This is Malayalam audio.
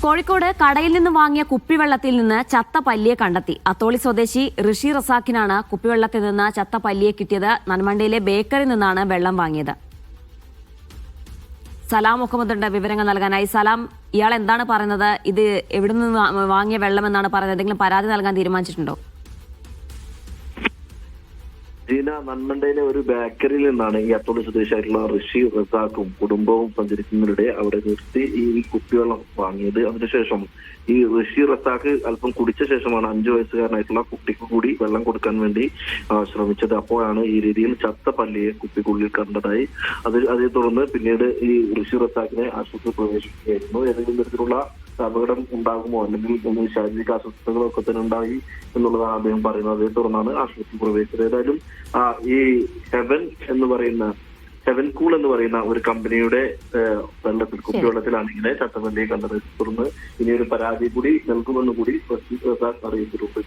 കോഴിക്കോട് കടയിൽ നിന്ന് വാങ്ങിയ കുപ്പിവെള്ളത്തിൽ നിന്ന് ചത്ത പല്ലിയെ കണ്ടെത്തി. അത്തോളി സ്വദേശി ഋഷി റസാഖിനാണ് കുപ്പിവെള്ളത്തിൽ നിന്ന് ചത്ത പല്ലിയെ കിട്ടിയത്. നന്മണ്ടയിലെ ബേക്കറിയിൽ നിന്നാണ് വെള്ളം വാങ്ങിയത്. സലാം മുഹമ്മദുണ്ട് വിവരങ്ങൾ നൽകാനായി. സലാം, ഇയാൾ എന്താണ് പറയുന്നത്? ഇത് എവിടെ നിന്ന് വാങ്ങിയ വെള്ളമെന്നാണ് പറയുന്നത്? എന്തെങ്കിലും പരാതി നൽകാൻ തീരുമാനിച്ചിട്ടുണ്ടോ? ജീന, നന്മണ്ടയിലെ ഒരു ബേക്കറിയിൽ നിന്നാണ് ഈ അത്തോളി സ്വദേശിയായിട്ടുള്ള ഋഷി റസാഖും കുടുംബവും സഞ്ചരിക്കുന്നതിനിടെ അവിടെ നിർത്തി ഈ കുപ്പിവെള്ളം വാങ്ങിയത്. അതിനുശേഷം ഈ ഋഷി റസാഖ് അല്പം കുടിച്ച ശേഷമാണ് 5 വയസ്സുകാരനായിട്ടുള്ള കുട്ടിക്ക് കൂടി വെള്ളം കൊടുക്കാൻ വേണ്ടി ശ്രമിച്ചത്. അപ്പോഴാണ് ഈ രീതിയിൽ ചത്ത പല്ലിയെ കുപ്പിക്കുള്ളിൽ കണ്ടതായി. അതേ തുടർന്ന് പിന്നീട് ഈ ഋഷി റസാഖിനെ ആശുപത്രി പ്രവേശിക്കുകയായിരുന്നു. ഏതെങ്കിലും തരത്തിലുള്ള അപകടം ഉണ്ടാകുമോ അല്ലെങ്കിൽ ശാരീരിക അസ്വസ്ഥതകളൊക്കെ തന്നെ ഉണ്ടായി എന്നുള്ളതാണ് അദ്ദേഹം പറയുന്നത്. അതേ തുടർന്നാണ് ആശുപത്രി പ്രവേശിച്ചത്. ഏതായാലും ഈ ഹെവൻ കൂൾ എന്ന് പറയുന്ന ഒരു കമ്പനിയുടെ കുപ്പിവെള്ളത്തിലാണ് ഇങ്ങനെ ചത്തപല്ലിയെ കണ്ടത്. തുടർന്ന് ഇനി ഒരു പരാതി കൂടി നൽകുമെന്ന് കൂടി അറിയിച്ചിട്ടുണ്ട്.